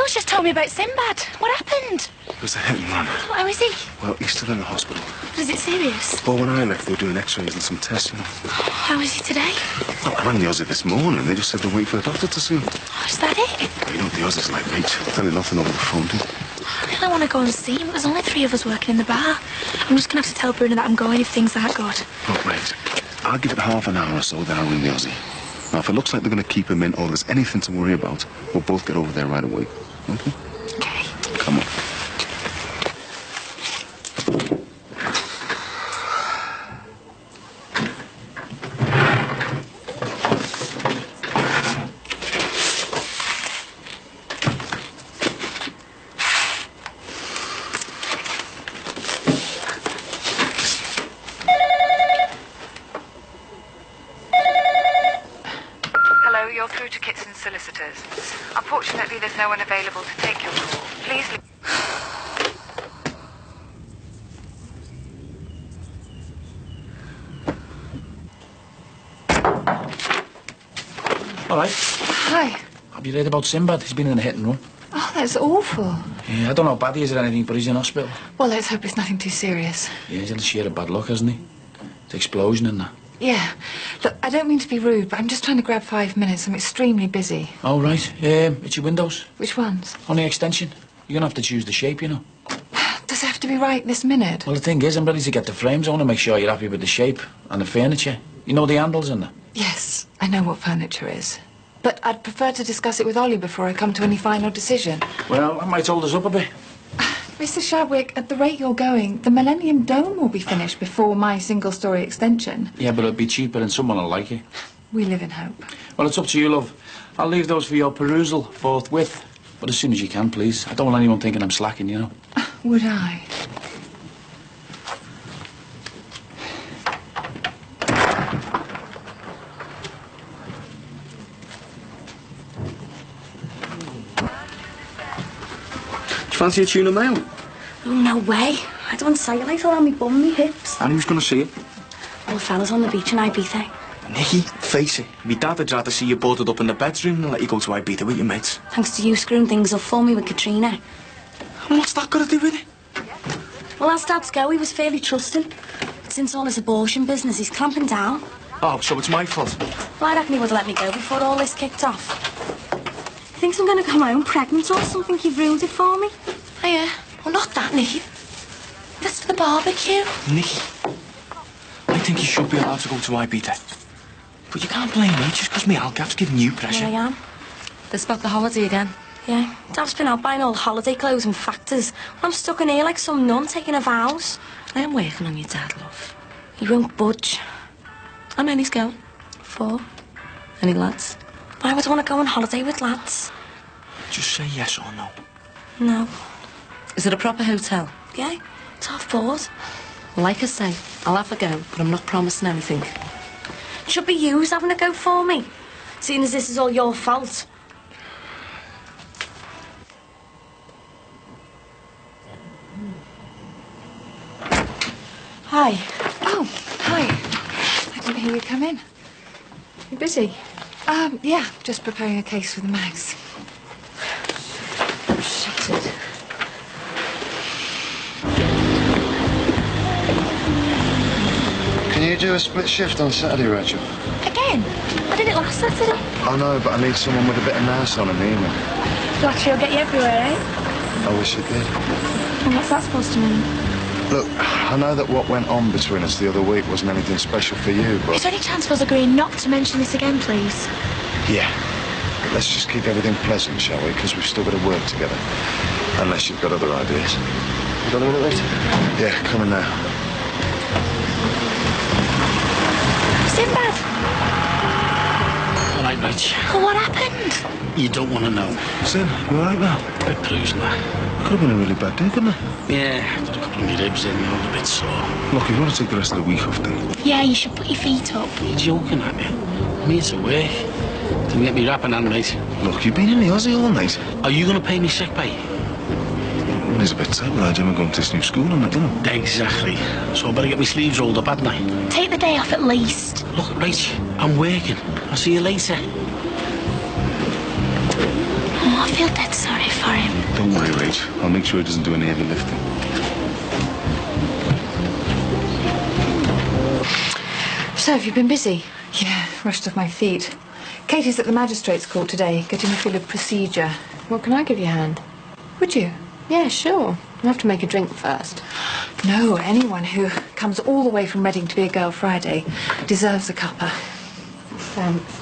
Paul's just told me about Sinbad. What happened? It was a hit and run. How is he? Well, he's still in the hospital. Is it serious? Well, when I left, they were doing x-rays and some tests, you know. How is he today? Well, I rang the Aussie this morning. They just said they're waiting for the doctor to see him. Oh, is that it? Well, you know what the Aussies like, mate. They'll tell you nothing over the phone, do you? I really want to go and see him, but there's only 3 of us working in the bar. I'm just going to have to tell Bruno that I'm going if things aren't good. Look, mate, I'll give it half an hour or so, then I'll ring the Aussie. Now, if it looks like they're going to keep him in or there's anything to worry about, we'll both get over there right away. Okay? Okay. Come on. You're through to Kitson Solicitors. Unfortunately, there's no one available to take your call. Please leave. All right. Hi. Have you read about Sinbad? He's been in a hit and run. Oh, that's awful. Yeah, I don't know how bad he is or anything, but he's in hospital. Well, let's hope it's nothing too serious. Yeah, he's had a share of bad luck, hasn't he? The explosion and that. Yeah. Look, I don't mean to be rude, but I'm just trying to grab 5 minutes. I'm extremely busy. Oh, right. It's your windows. Which ones? On the extension. You're going to have to choose the shape, you know. Does it have to be right this minute? Well, the thing is, I'm ready to get the frames. I want to make sure you're happy with the shape and the furniture. You know the handles and that? Yes, I know what furniture is. But I'd prefer to discuss it with Ollie before I come to any final decision. Well, that might hold us up a bit. Mr. Shadwick, at the rate you're going, the Millennium Dome will be finished before my single-storey extension. Yeah, but it'll be cheaper and someone will like it. We live in hope. Well, it's up to you, love. I'll leave those for your perusal forthwith. But as soon as you can, please. I don't want anyone thinking I'm slacking, you know. Would I? Fancy a tuna mayo? Oh, no way. I don't cellulite around me bum, me hips. And who's going to see it? All the fellas on the beach in Ibiza. Nicky, face it. Me dad would rather see you boarded up in the bedroom than let you go to Ibiza with your mates. Thanks to you screwing things up for me with Katrina. And what's that got to do with it? Well, as Dad's go, he was fairly trusting. But since all his abortion business, he's clamping down. Oh, so it's my fault? Well, I reckon he would have let me go before all this kicked off. He thinks I'm going to come home pregnant or something. You've ruined it for me. Hiya. Well, not that, Nicky. That's for the barbecue. Nicky, I think you should be allowed to go to Ibiza. But you can't blame me just because me Algav's giving you pressure. Yeah, I am. They spoke the holiday again. Yeah, Dad's been out buying all holiday clothes and factors. I'm stuck in here like some nun taking her vows. I am working on your dad, love. He won't budge. How many's going? 4. Any lads? Why would I want to go on holiday with lads? Just say yes or no. No. Is it a proper hotel? Yeah, it's half board. Well, like I say, I'll have a go, but I'm not promising anything. It should be you who's having a go for me, seeing as this is all your fault. Hi. Oh, hi. I didn't hear you come in. You busy? Yeah, just preparing a case for the mouse. Shattered. Can you do a split shift on Saturday, Rachel? Again? I did it last Saturday. I know, but I need someone with a bit of nous on in the evening. Flattery will get you everywhere, eh? I wish it did. And what's that supposed to mean? Look, I know that what went on between us the other week wasn't anything special for you, but... Is there any chance of us agreeing not to mention this again, please? Yeah. Let's just keep everything pleasant, shall we? Because we've still got to work together. Unless you've got other ideas. You got a minute later? Yeah, coming now. Sinbad! All right, mate. Well, what happened? You don't want to know. Sin, you all right now? Bit bruised now. Could have been a really bad day, couldn't it? Yeah, got a couple of my ribs in, I was a bit sore. Look, you want to take the rest of the week off, then? Yeah, you should put your feet up. You're joking at me. I'm here to work. Didn't get me wrapping hand, mate. Look, you've been in the Aussie all night. Are you going to pay me sick pay? Well, it's a bit tight with Jim going to this new school and that, you know. Exactly. So I better get my sleeves rolled up, hadn't I? Take the day off at least. Look, right, I'm working. I'll see you later. Oh, I feel dead sorry for him. Don't worry, Rach. I'll make sure he doesn't do any heavy lifting. So, have you been busy? Yeah, rushed off my feet. Katie's at the magistrate's court today, getting me through the procedure. Well, can I give you a hand? Would you? Yeah, sure. I'll have to make a drink first. No, anyone who comes all the way from Reading to be a girl Friday deserves a cuppa. Thanks.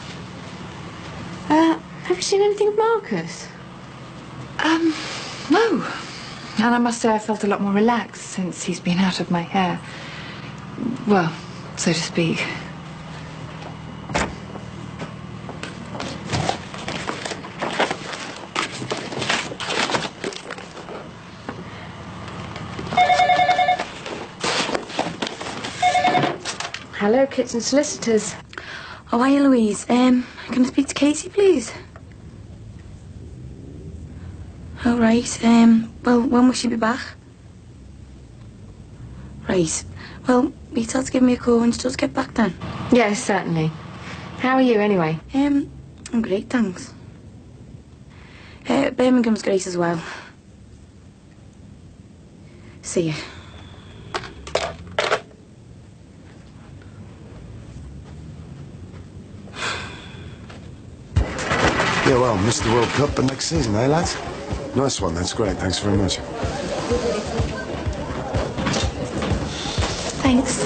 Have you seen anything of Marcus? No. And I must say I felt a lot more relaxed since he's been out of my hair. Well, so to speak. Hello, Kitson Solicitors. Oh, hiya, Louise. Can I speak to Katie, please? Oh, right. Well, when will she be back? Right. Well, you tell her to give me a call when she does get back then. Yes, certainly. How are you, anyway? I'm great, thanks. Birmingham's great as well. See ya. Yeah, well, missed the World Cup, but next season, eh, lads? Nice one, that's great. Thanks very much. Thanks.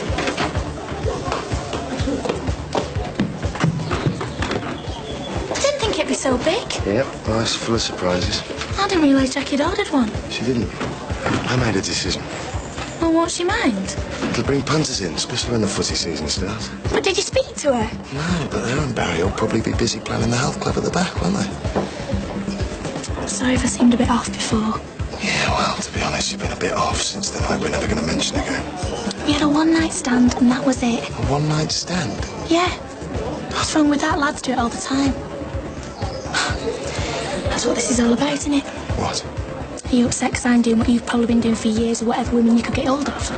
I didn't think it'd be so big. Yep, well, it's full of surprises. I didn't realise Jackie had ordered one. She didn't. I made a decision. Well, what's she mind? It'll bring punters in, especially when the footy season starts. But did you speak to her? No, but her and Barry will probably be busy planning the health club at the back, won't they? Sorry if I seemed a bit off before. Yeah, well, to be honest, you've been a bit off since the night we're never going to mention again. We had a one-night stand, and that was it. A one-night stand? Yeah. What's wrong with that? Lads do it all the time. That's what this is all about, isn't it? What? Are you upset because I'm doing what you've probably been doing for years, or whatever women you could get hold of?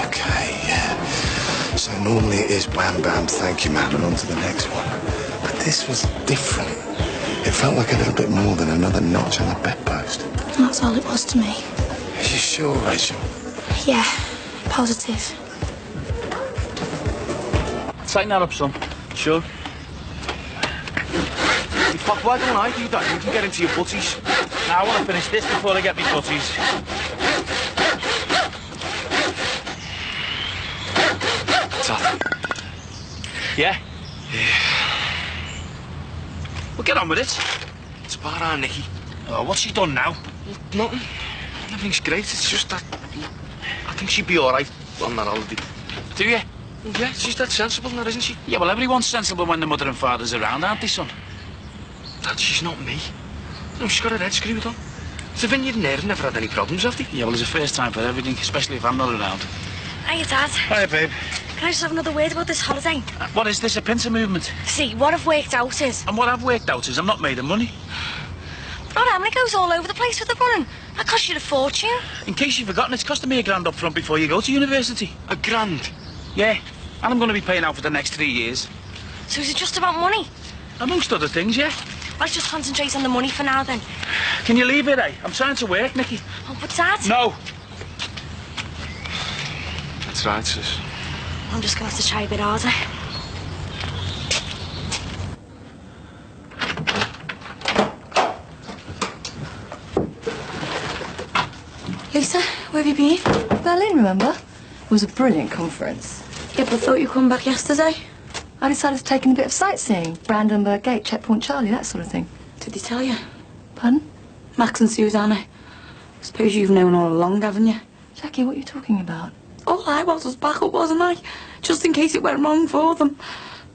Okay, yeah. So normally it is wham bam, thank you, man, and on to the next one. But this was different. It felt like a little bit more than another notch on the bedpost. That's all it was to me. Are you sure, Rachel? Yeah, positive. Tighten that up, son. Sure. Fuck, why don't I do that? You can get into your butties. Now, I want to finish this before I get me butties. What's that? Yeah? Yeah. Well, get on with it. It's about her, Nicky. Oh, what's she done now? Nothing. Everything's great. It's just that I think she'd be all right on that holiday. Do you? Yeah, she's that sensible now, isn't she? Yeah, well, everyone's sensible when the mother and father's around, aren't they, son? Dad, she's not me. No, she's got her head screwed on. The vineyard and her never had any problems, have they? Yeah, well, it's a first time for everything, especially if I'm not around. Hiya, Dad. Hiya, babe. Can I just have another word about this holiday? What is this, a pincer movement? See, what I've worked out is... And what I've worked out is I'm not made of money. Lord Emily goes all over the place with the running. That cost you a fortune. In case you've forgotten, it's costing me £1,000 up front before you go to university. £1,000? Yeah, and I'm going to be paying out for the next 3 years. So is it just about money? Amongst other things, yeah. Let's just concentrate on the money for now, then. Can you leave it, eh? I'm trying to work, Nicky. Oh, but Dad... No. That's right, sis. I'm just going to have to try a bit harder. Lisa, where have you been? Berlin, remember? It was a brilliant conference. Yeah, but I thought you'd come back yesterday. I decided to take in a bit of sightseeing. Brandenburg Gate, Checkpoint Charlie, that sort of thing. Did he tell you? Pardon? Max and Susanna. I suppose you've known all along, haven't you? Jackie, what are you talking about? All I was backup, wasn't I? Just in case it went wrong for them.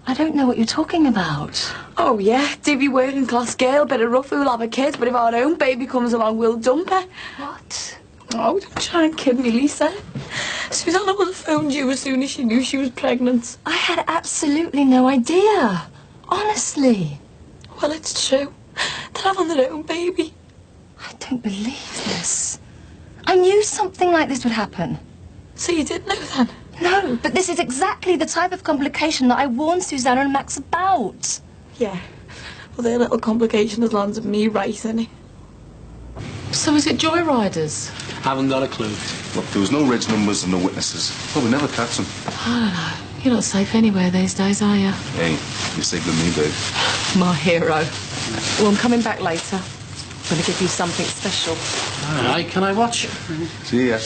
I don't know what you're talking about. Oh, yeah, Dibby working class girl, bit of rough, who'll have a kid, but if our own baby comes along, we'll dump her. What? Oh, don't try and kid me, Lisa. Susanna would have phoned you as soon as she knew she was pregnant. I had absolutely no idea. Honestly. Well, it's true. They're having their own baby. I don't believe this. I knew something like this would happen. So you did know then? No, but this is exactly the type of complication that I warned Susanna and Max about. Yeah. But their little complication has landed me right, innit? So is it joyriders? Haven't got a clue. Look, there was no reg numbers and no witnesses. Probably never catch them. I don't know. You're not safe anywhere these days, are you? Hey, you're safer than me, babe. My hero. Well, I'm coming back later. I'm going to give you something special. All right, can I watch? See ya.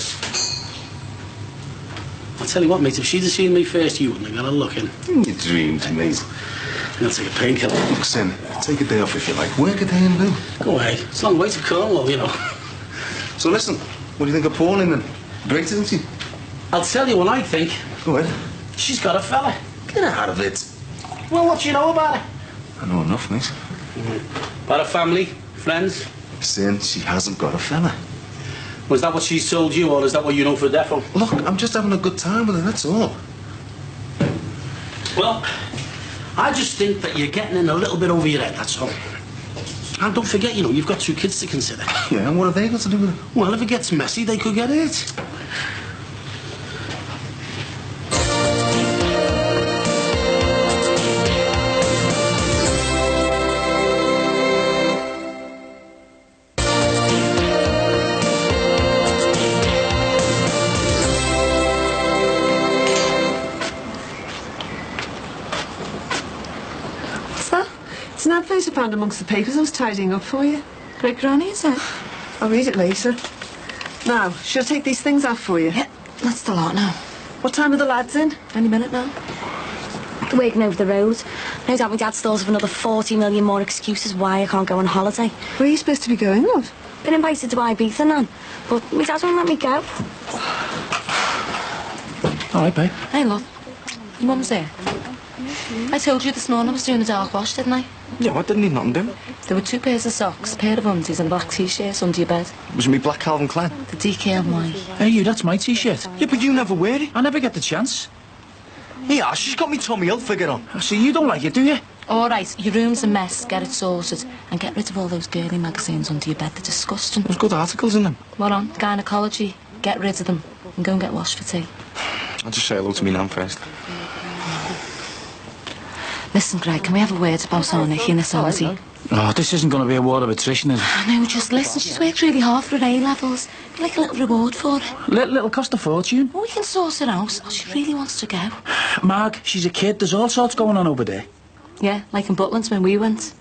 I'll tell you what, mate, if she'd have seen me first, you wouldn't have got a look in. You dreamed, mate. I'll take a painkiller. Look, Sin, take a day off if you like. Work a day in lieu. Go away. It's a long way to Cornwall, you know. So listen, what do you think of Pauline then? Great, isn't she? I'll tell you what I think. Go ahead. She's got a fella. Get out of it. Well, what do you know about her? I know enough, mate. About her family, friends? Sin, she hasn't got a fella. Was that what she's told you, or is that what you know for defo? Look, I'm just having a good time with her, that's all. Well, I just think that you're getting in a little bit over your head, that's all. And don't forget, you know, you've got 2 kids to consider. Yeah, and what have they got to do with it? Well, if it gets messy, they could get hurt. It's an advert I found amongst the papers I was tidying up for you. Great granny, is it? I'll read it later. Now, shall I take these things off for you? Yeah, that's the lot now. What time are the lads in? Any minute now. They're working over the road. No doubt my dad stalls of another 40 million more excuses why I can't go on holiday. Where are you supposed to be going, love? Been invited to Ibiza, Nan. But my dad won't let me go. All right, babe. Hey, love. Your mum's here. I told you this morning I was doing a dark wash, didn't I? Yeah, what didn't he nothing do? There were 2 pairs of socks, a pair of undies and a black t-shirt under your bed. Was it me black Calvin Klein? The DK one. Hey, you, that's my T-shirt. Yeah, but you never wear it. I never get the chance. Yeah, she's got me Tommy Hilfiger on. I see, you don't like it, do you? All right, your room's a mess. Get it sorted. And get rid of all those girly magazines under your bed. They're disgusting. There's good articles in them. What on? Gynecology. Get rid of them. And go and get washed for tea. I'll just say hello to me nan first. Listen, Greg, can we have a word about our Nikki and this holiday? Oh, this isn't going to be a war of attrition, is it? No, just listen. She's worked really hard for her A-levels. Be like a little reward for her. Little cost a fortune. Well, we can sort it out. Oh, she really wants to go. Marg, she's a kid. There's all sorts going on over there. Yeah, like in Butlins when we went.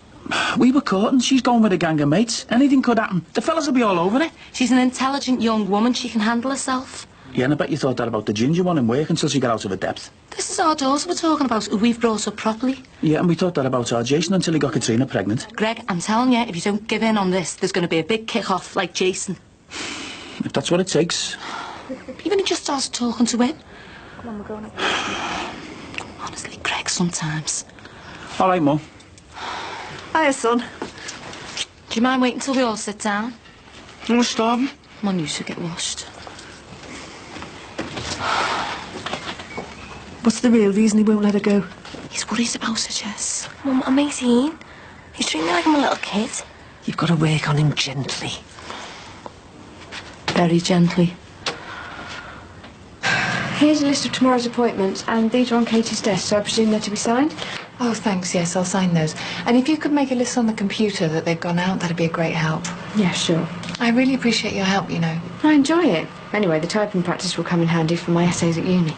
We were caught and she's going with a gang of mates. Anything could happen. The fellas will be all over it. She's an intelligent young woman. She can handle herself. Yeah, and I bet you thought that about the ginger one in work until she got out of her depth. This is our daughter we're talking about, who we've brought up properly. Yeah, and we thought that about our Jason until he got Katrina pregnant. Greg, I'm telling you, if you don't give in on this, there's going to be a big kick-off like Jason. If that's what it takes. Even if he just starts talking to him. Honestly, Greg, sometimes. All right, Mum. Hiya, son. Do you mind waiting till we all sit down? I'm starving. Mum, you should get washed. What's the real reason he won't let her go? He's worried about her, Jess. Mum, I'm 18. He's treating me like I'm a little kid. You've got to work on him gently. Very gently. Here's a list of tomorrow's appointments, and these are on Katie's desk, so I presume they're to be signed? Oh, thanks, yes, I'll sign those. And if you could make a list on the computer that they've gone out, that'd be a great help. Yeah, sure. I really appreciate your help, you know. I enjoy it. Anyway, the typing practice will come in handy for my essays at uni.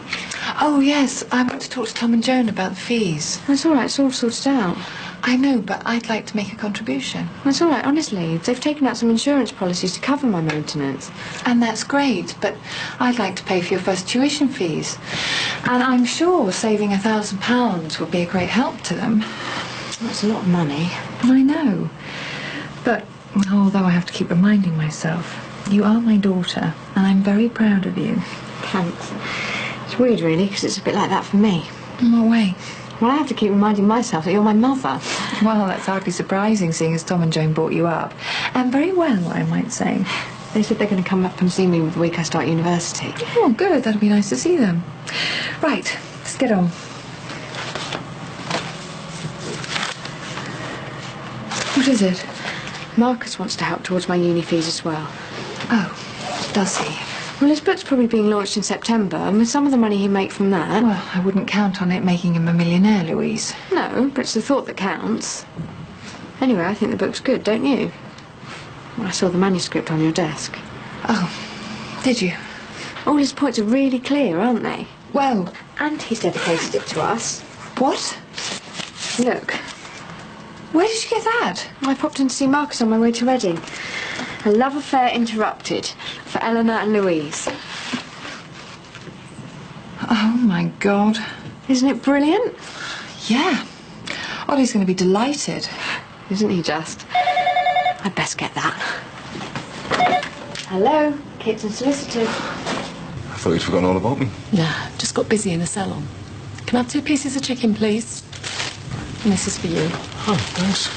Oh, yes, I want to talk to Tom and Joan about the fees. That's all right, it's all sorted out. I know, but I'd like to make a contribution. That's all right, honestly. They've taken out some insurance policies to cover my maintenance. And that's great, but I'd like to pay for your first tuition fees. And I'm sure saving £1,000 would be a great help to them. That's a lot of money. I know. But although I have to keep reminding myself, you are my daughter, and I'm very proud of you. Thanks. It's weird, really, because it's a bit like that for me. In what way? Well, I have to keep reminding myself that you're my mother. Well, that's hardly surprising, seeing as Tom and Joan brought you up. And very well, I might say. They said they're going to come up and see me the week I start university. Oh, good. That'll be nice to see them. Right, let's get on. What is it? Marcus wants to help towards my uni fees as well. Oh, does he? Well, his book's probably being launched in September, and with some of the money he'd make from that... Well, I wouldn't count on it making him a millionaire, Louise. No, but it's the thought that counts. Anyway, I think the book's good, don't you? Well, I saw the manuscript on your desk. Oh, did you? All his points are really clear, aren't they? Well... And he's dedicated it to us. What? Look. Where did you get that? I popped in to see Marcus on my way to Reading. A love affair interrupted for Eleanor and Louise. Oh, my God. Isn't it brilliant? Yeah. Ollie's going to be delighted. Isn't he just? I'd best get that. Hello, Kits and Solicitors. I thought you'd forgotten all about me. Nah, just got busy in the salon. Can I have 2 pieces of chicken, please? And this is for you. Oh, thanks.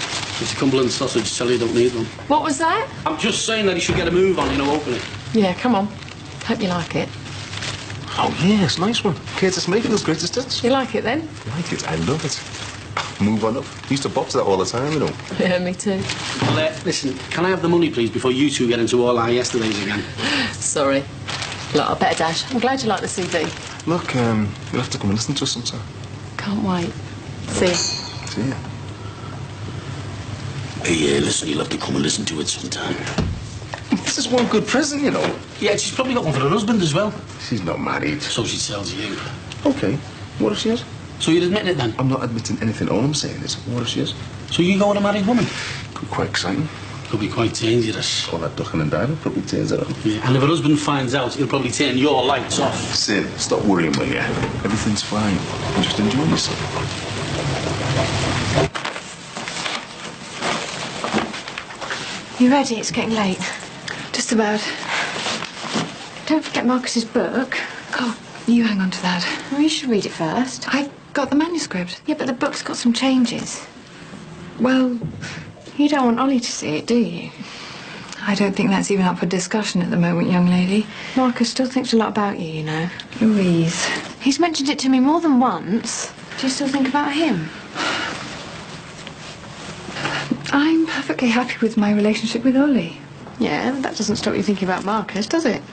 Mr. Cumberland sausage, tell you don't need one. What was that? I'm just saying that he should get a move on, open it. Yeah, come on. Hope you like it. Oh, yes, nice one. Curtis Mayfield's greatest hits. You like it then? Like it, I love it. Move on up. Used to bop to that all the time, Yeah, me too. Well, listen, can I have the money, please, before you two get into all our yesterdays again? Sorry. Look, I better dash. I'm glad you like the CD. Look, you'll have to come and listen to us sometime. Can't wait. See ya. See ya. Hey, listen, you'll have to come and listen to it sometime. This is one good present, Yeah, she's probably got one for her husband as well. She's not married. So she tells you. Okay. What if she is? So you're admitting it then? I'm not admitting anything. All I'm saying is, what if she is? So you go with a married woman? Could be quite exciting. Could be quite dangerous. All that ducking and diving probably turns it on. Yeah, and if her husband finds out, he'll probably turn your lights off. Sid, stop worrying, will you? Everything's fine. You just enjoy yourself. You ready? It's getting late. Just about. Don't forget Marcus's book. Oh, you hang on to that. Well, you should read it first. I got the manuscript. Yeah, but the book's got some changes. Well, you don't want Ollie to see it, do you? I don't think that's even up for discussion at the moment, young lady. Marcus still thinks a lot about you, Louise. He's mentioned it to me more than once. Do you still think about him? I'm perfectly happy with my relationship with Ollie. Yeah, that doesn't stop you thinking about Marcus, does it?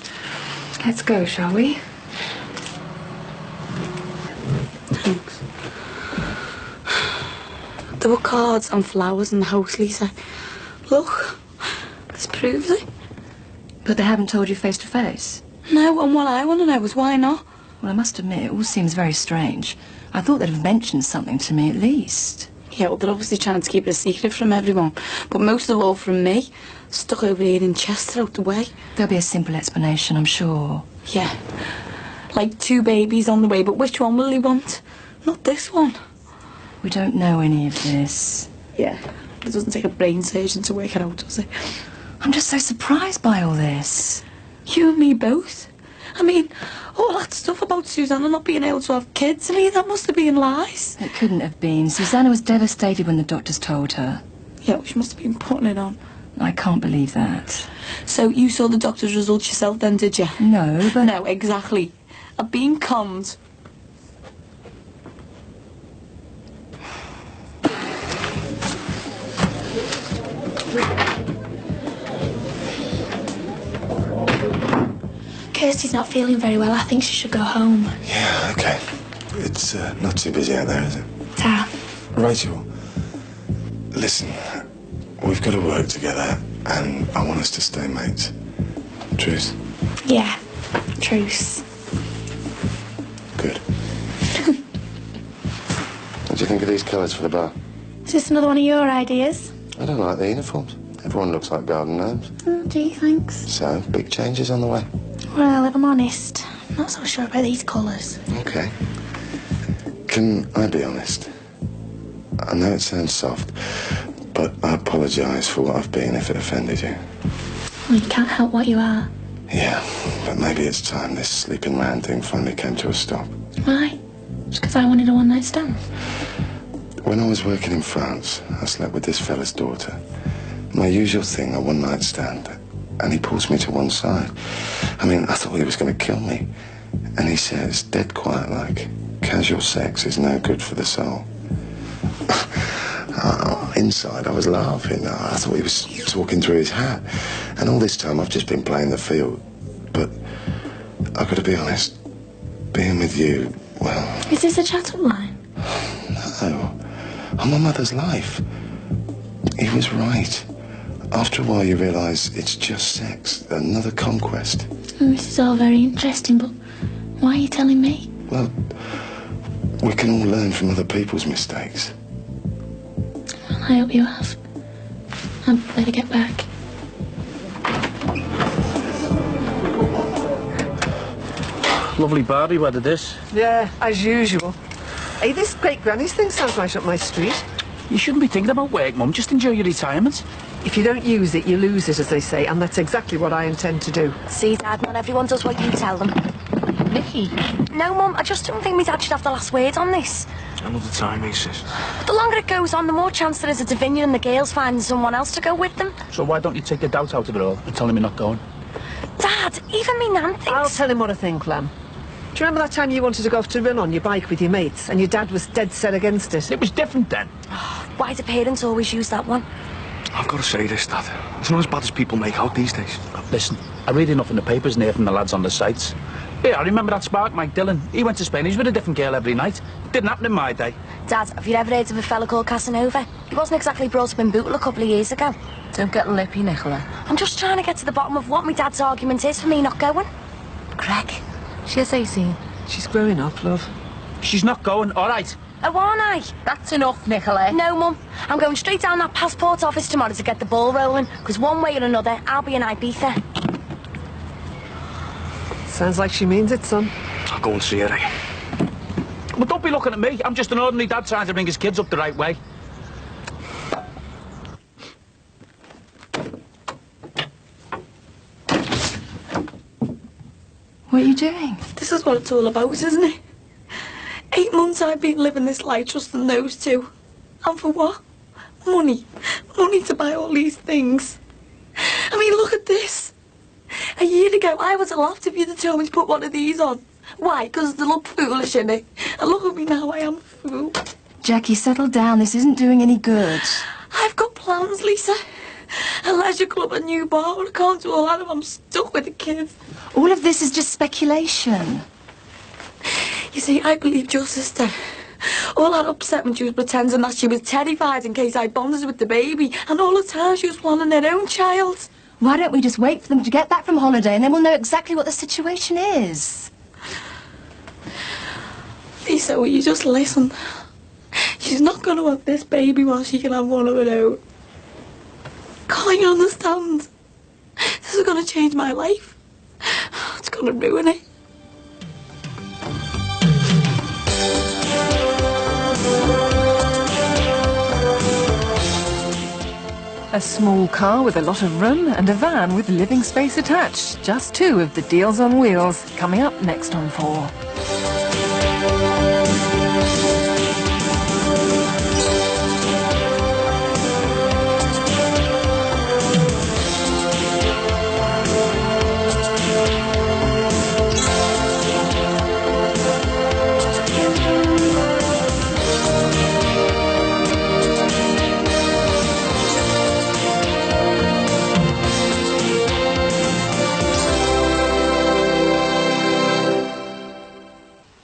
Let's go, shall we? Thanks. There were cards and flowers in the house, Lisa. Look, this proves it. But they haven't told you face to face? No, and what I want to know is why not? Well, I must admit, it all seems very strange. I thought they'd have mentioned something to me at least. Yeah, well, they're obviously trying to keep it a secret from everyone. But most of all from me. Stuck over here in Chester out the way. There'll be a simple explanation, I'm sure. Yeah. Like 2 babies on the way, but which one will he want? Not this one. We don't know any of this. Yeah. It doesn't take a brain surgeon to work it out, does it? I'm just so surprised by all this. You and me both. I mean, all that stuff about Susanna not being able to have kids, that must have been lies. It couldn't have been. Susanna was devastated when the doctors told her. Yeah, well, she must have been putting it on. I can't believe that. So you saw the doctor's results yourself then, did you? No, but... No, exactly. I've been conned. Kirsty's not feeling very well. I think she should go home. Yeah, okay. It's not too busy out there, is it? Ta. Rachel, listen, we've got to work together, and I want us to stay mates. Truce? Yeah, truce. Good. What do you think of these colours for the bar? Is this another one of your ideas? I don't like the uniforms. Everyone looks like garden gnomes. Oh, gee, thanks. So, big changes on the way. Well, if I'm honest, I'm not so sure about these colours. Okay. Can I be honest? I know it sounds soft, but I apologise for what I've been if it offended you. Well, you can't help what you are. Yeah, but maybe it's time this sleeping round thing finally came to a stop. Why? Just because I wanted a one-night stand? When I was working in France, I slept with this fella's daughter. My usual thing, a one-night stand. And he pulls me to one side. I mean, I thought he was going to kill me. And he says, dead quiet like, casual sex is no good for the soul. Inside, I was laughing. I thought he was talking through his hat. And all this time, I've just been playing the field. But I've got to be honest, being with you, well... Is this a chat-up line? No. I'm my mother's life. He was right. After a while, you realise it's just sex, another conquest. Oh, this is all very interesting, but why are you telling me? Well, we can all learn from other people's mistakes. Well, I hope you have. I better get back. Lovely Barbie weather, this. Yeah, as usual. Hey, this great granny's thing sounds right up my street. You shouldn't be thinking about work, Mum. Just enjoy your retirement. If you don't use it, you lose it, as they say, and that's exactly what I intend to do. See, Dad, not everyone does what you tell them. Nicky. No, Mum, I just don't think my dad should have the last word on this. Another time, eh, sis? The longer it goes on, the more chance there is of Davinia and the girls finding someone else to go with them. So why don't you take the doubt out of it all and tell him you're not going? Dad, even me nan thinks... I'll tell him what I think, Lam. Do you remember that time you wanted to go off to run on your bike with your mates, and your dad was dead set against it? It was different then. Why do parents always use that one? I've got to say this, Dad. It's not as bad as people make out these days. Listen, I read enough in the papers near from the lads on the sites. Yeah, I remember that spark, Mike Dillon. He went to Spain, he was with a different girl every night. Didn't happen in my day. Dad, have you ever heard of a fella called Casanova? He wasn't exactly brought up in Bootle a couple of years ago. Don't get lippy, Nicola. I'm just trying to get to the bottom of what my dad's argument is for me not going. Greg, she's 18. She's growing up, love. She's not going, all right. Oh, aren't I? That's enough, Nicola. No, Mum. I'm going straight down that passport office tomorrow to get the ball rolling, because one way or another, I'll be in Ibiza. Sounds like she means it, son. I'll go and see her, eh? But don't be looking at me. I'm just an ordinary dad trying to bring his kids up the right way. What are you doing? This is what it's all about, isn't it? 8 months I've been living this life trusting those two. And for what? Money. Money to buy all these things. I mean, look at this. A year ago, I would have laughed if you'd have told me to put one of these on. Why? Because they look foolish, innit? And look at me now, I am a fool. Jackie, settle down. This isn't doing any good. I've got plans, Lisa. A leisure club, a new bar, but I can't do all that if I'm stuck with the kids. All of this is just speculation. You see, I believed your sister. All that upset when she was pretending that she was terrified in case I bonded with the baby, and all the time she was planning their own child. Why don't we just wait for them to get back from holiday and then we'll know exactly what the situation is? Lisa, will you just listen? She's not going to have this baby while she can have one of her own. Can't you understand? This is going to change my life. It's going to ruin it. A small car with a lot of room and a van with living space attached. Just 2 of the deals on wheels. Coming up next on 4.